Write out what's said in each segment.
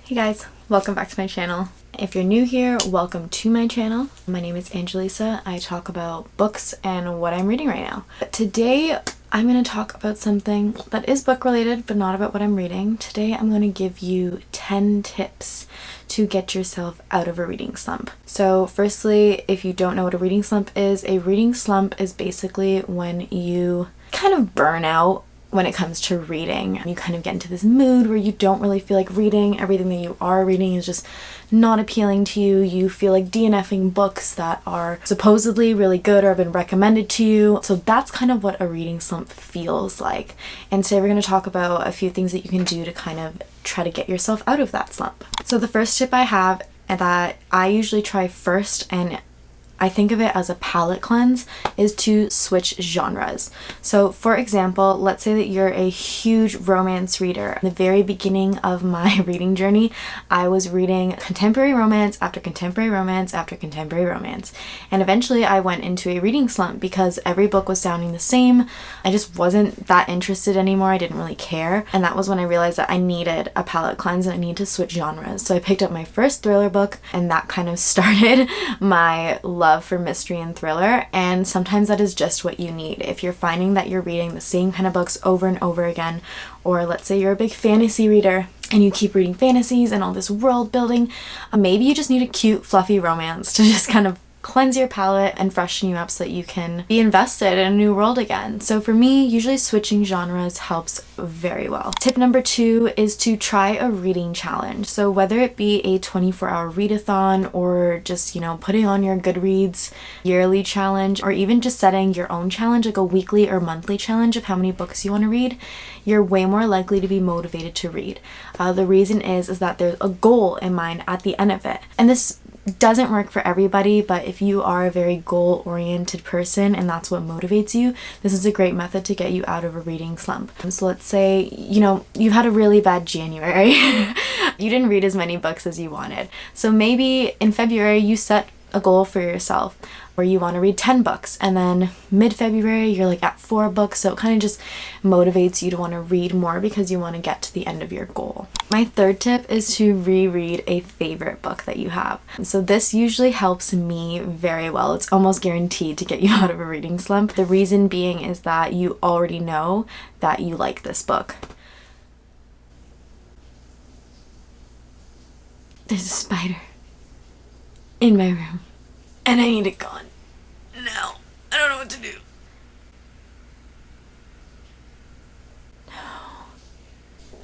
Hey guys, welcome back to my channel. If you're new here, welcome to my channel. My name is Angelisa. I talk about books and what I'm reading right now. But today I'm going to talk about something that is book related but not about what I'm reading. Today I'm going to give you 10 tips to get yourself out of a reading slump. So firstly, if you don't know what a reading slump is basically when you kind of burn out when it comes to reading. You kind of get into this mood where you don't really feel like reading. Everything that you are reading is just not appealing to you. You feel like DNFing books that are supposedly really good or have been recommended to you. So that's kind of what a reading slump feels like. And today we're going to talk about a few things that you can do to kind of try to get yourself out of that slump. So the first tip I have that I usually try first, and I think of it as a palate cleanse, is to switch genres. So for example, let's say that you're a huge romance reader. At the very beginning of my reading journey, I was reading contemporary romance after contemporary romance after contemporary romance. And eventually I went into a reading slump because every book was sounding the same. I just wasn't that interested anymore. I didn't really care. And that was when I realized that I needed a palate cleanse and I needed to switch genres. So I picked up my first thriller book, and that kind of started my love for mystery and thriller. And sometimes that is just what you need. If you're finding that you're reading the same kind of books over and over again, or let's say you're a big fantasy reader and you keep reading fantasies and all this world building, maybe you just need a cute fluffy romance to just kind of cleanse your palate and freshen you up so that you can be invested in a new world again. So for me, usually switching genres helps very well. Tip number 2 is to try a reading challenge. So whether it be a 24-hour readathon or just, putting on your Goodreads yearly challenge, or even just setting your own challenge, like a weekly or monthly challenge of how many books you want to read, you're way more likely to be motivated to read. The reason is that there's a goal in mind at the end of it. And this doesn't work for everybody, but if you are a very goal-oriented person and that's what motivates you, this is a great method to get you out of a reading slump. So let's say, you've had a really bad January. You didn't read as many books as you wanted. So maybe in February you set a goal for yourself where you want to read 10 books, and then mid-February you're like at 4 books, so it kind of just motivates you to want to read more because you want to get to the end of your goal. My third tip is to reread a favorite book that you have. So this usually helps me very well. It's almost guaranteed to get you out of a reading slump. The reason being is that you already know that you like this book. There's a spider in my room and I need it gone now. I don't know what to do.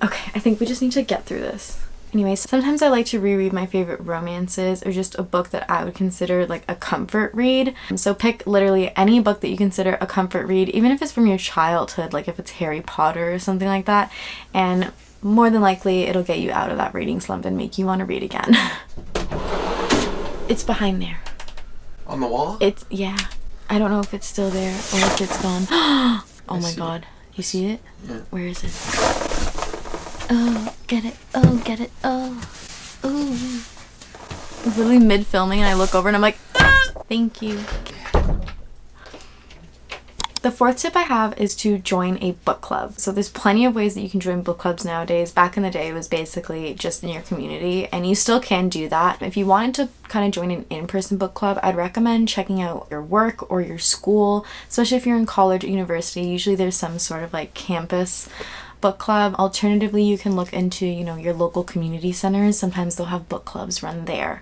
Okay, I think we just need to get through this. Anyways, sometimes I like to reread my favorite romances or just a book that I would consider like a comfort read. So pick literally any book that you consider a comfort read, even if it's from your childhood, like if it's Harry Potter or something like that, and more than likely it'll get you out of that reading slump and make you want to read again. It's behind there. On the wall? Yeah. I don't know if it's still there or if it's gone. Oh my god. You see it? Yeah. Where is it? Oh, get it. Oh, get it. Oh. Ooh. I was literally mid-filming and I look over and I'm like, ah! Thank you. The fourth tip I have is to join a book club. So there's plenty of ways that you can join book clubs nowadays. Back in the day, it was basically just in your community, and you still can do that. If you wanted to kind of join an in-person book club, I'd recommend checking out your work or your school, especially if you're in college or university. Usually there's some sort of like campus book club. Alternatively, you can look into, your local community centers. Sometimes they'll have book clubs run there.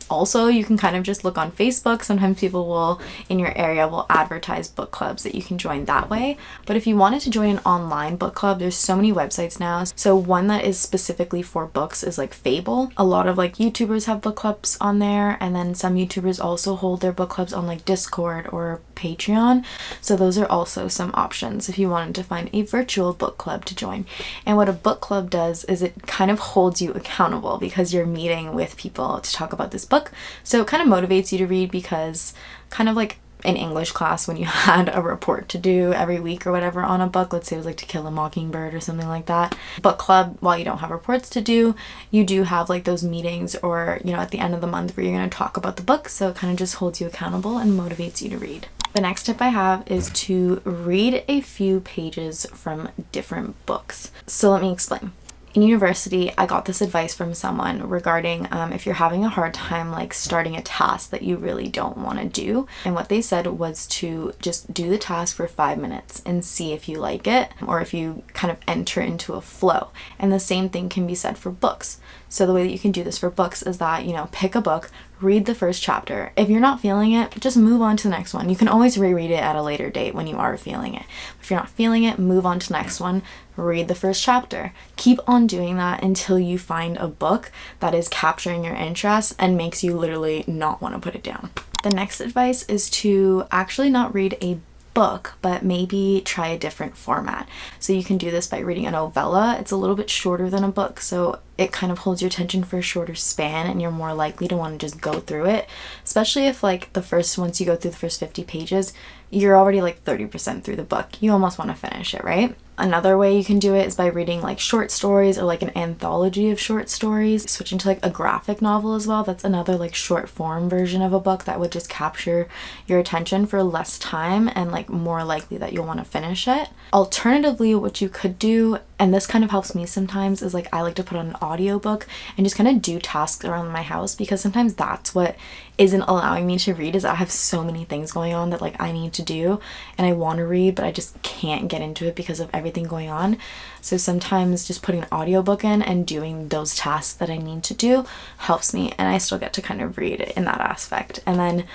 Also, you can kind of just look on Facebook. Sometimes people in your area will advertise book clubs that you can join that way. But if you wanted to join an online book club, there's so many websites now. So one that is specifically for books is like Fable. A lot of like YouTubers have book clubs on there, and then some YouTubers also hold their book clubs on like Discord or Patreon. So those are also some options if you wanted to find a virtual book club to join. And what a book club does is it kind of holds you accountable because you're meeting with people to talk about this book. So it kind of motivates you to read because kind of like in English class when you had a report to do every week or whatever on a book, let's say it was like To Kill a Mockingbird or something like that. Book club, while you don't have reports to do, you do have like those meetings or, at the end of the month where you're going to talk about the book. So it kind of just holds you accountable and motivates you to read. The next tip I have is to read a few pages from different books. So let me explain. In university, I got this advice from someone regarding if you're having a hard time like starting a task that you really don't want to do. And what they said was to just do the task for 5 minutes and see if you like it or if you kind of enter into a flow. And the same thing can be said for books. So the way that you can do this for books is that, you know, pick a book, read the first chapter. If you're not feeling it, just move on to the next one. You can always reread it at a later date when you are feeling it. If you're not feeling it, move on to the next one, read the first chapter. Keep on doing that until you find a book that is capturing your interest and makes you literally not want to put it down. The next advice is to actually not read a book, but maybe try a different format. So you can do this by reading a novella. It's a little bit shorter than a book, so it kind of holds your attention for a shorter span and you're more likely to want to just go through it, especially if like once you go through the first 50 pages, you're already like 30% through the book. You almost want to finish it, right? Another way you can do it is by reading like short stories or like an anthology of short stories. Switching to like a graphic novel as well. That's another like short form version of a book that would just capture your attention for less time and like more likely that you'll want to finish it. Alternatively, what you could do, and this kind of helps me sometimes, is like I like to put on an audiobook and just kind of do tasks around my house, because sometimes that's what isn't allowing me to read, is I have so many things going on that like I need to do and I want to read, but I just can't get into it because of everything going on. So sometimes just putting an audiobook in and doing those tasks that I need to do helps me, and I still get to kind of read in that aspect. And then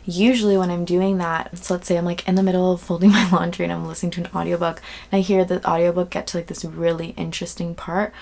usually when I'm doing that, so let's say I'm like in the middle of folding my laundry and I'm listening to an audiobook and I hear the audiobook get to like this really interesting part,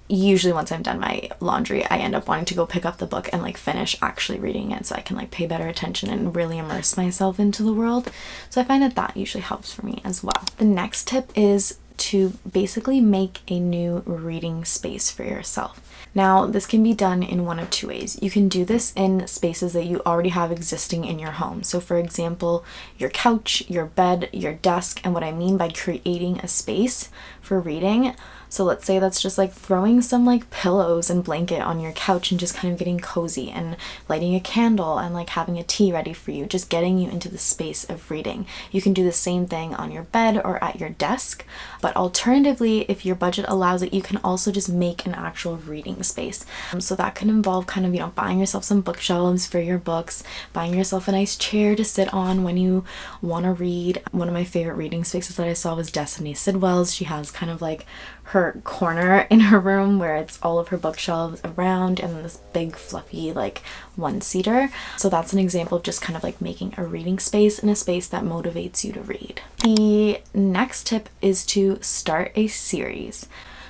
usually once I'm done my laundry, I end up wanting to go pick up the book and like finish actually reading it so I can like pay better attention and really immerse myself into the world. So I find that that usually helps for me as well. The next tip is to basically make a new reading space for yourself. Now, this can be done in one of two ways. You can do this in spaces that you already have existing in your home. So for example, your couch, your bed, your desk, and what I mean by creating a space for reading. So let's say that's just like throwing some like pillows and blanket on your couch and just kind of getting cozy and lighting a candle and like having a tea ready for you, just getting you into the space of reading. You can do the same thing on your bed or at your desk, but alternatively, if your budget allows it, you can also just make an actual reading space. So that can involve kind of, you know, buying yourself some bookshelves for your books, buying yourself a nice chair to sit on when you want to read. One of my favorite reading spaces that I saw was Destiny Sidwell's. She has kind of like her corner in her room where it's all of her bookshelves around and this big fluffy like one-seater. So that's an example of just kind of like making a reading space in a space that motivates you to read. The next tip is to start a series.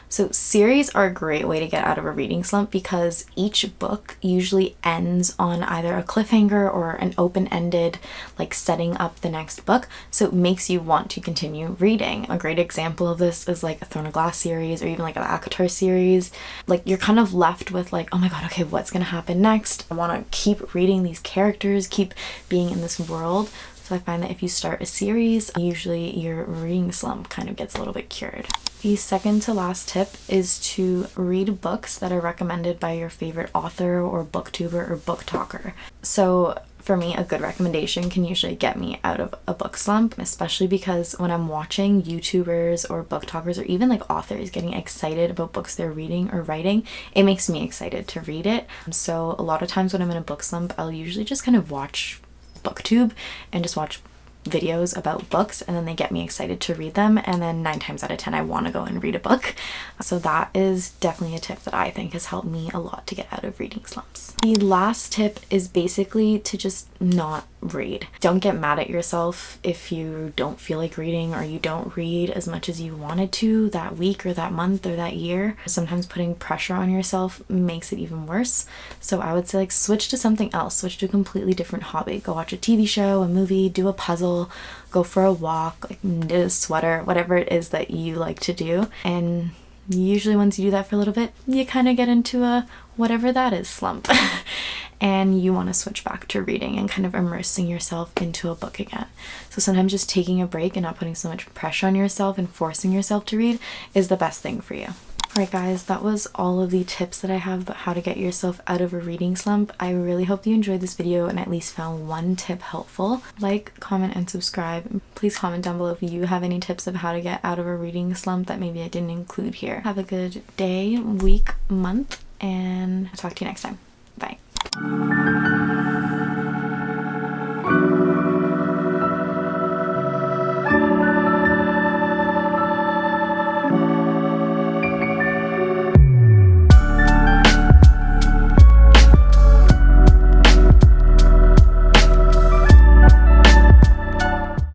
So series are a great way to get out of a reading slump because each book usually ends on either a cliffhanger or an open-ended, like setting up the next book. So it makes you want to continue reading. A great example of this is like a Throne of Glass series or even like an ACOTAR series. Like you're kind of left with like, oh my god, okay, what's gonna happen next? I want to keep reading these characters, keep being in this world. So I find that if you start a series, usually your reading slump kind of gets a little bit cured. The second to last tip is to read books that are recommended by your favorite author or booktuber or booktalker. So for me, a good recommendation can usually get me out of a book slump, especially because when I'm watching YouTubers or booktalkers or even like authors getting excited about books they're reading or writing, it makes me excited to read it. So a lot of times when I'm in a book slump, I'll usually just kind of watch BookTube and just watch videos about books, and then they get me excited to read them, and then 9 times out of 10 I want to go and read a book. So that is definitely a tip that I think has helped me a lot to get out of reading slumps. The last tip is basically to just not read. Don't get mad at yourself if you don't feel like reading or you don't read as much as you wanted to that week or that month or that year. Sometimes putting pressure on yourself makes it even worse. So I would say like switch to something else, switch to a completely different hobby. Go watch a TV show, a movie, do a puzzle, go for a walk, like knit a sweater, whatever it is that you like to do. And usually once you do that for a little bit, you kind of get into a whatever that is slump. And you want to switch back to reading and kind of immersing yourself into a book again. So sometimes just taking a break and not putting so much pressure on yourself and forcing yourself to read is the best thing for you. Alright guys, that was all of the tips that I have about how to get yourself out of a reading slump. I really hope you enjoyed this video and at least found one tip helpful. Like, comment, and subscribe. Please comment down below if you have any tips of how to get out of a reading slump that maybe I didn't include here. Have a good day, week, month, and I'll talk to you next time. Bye.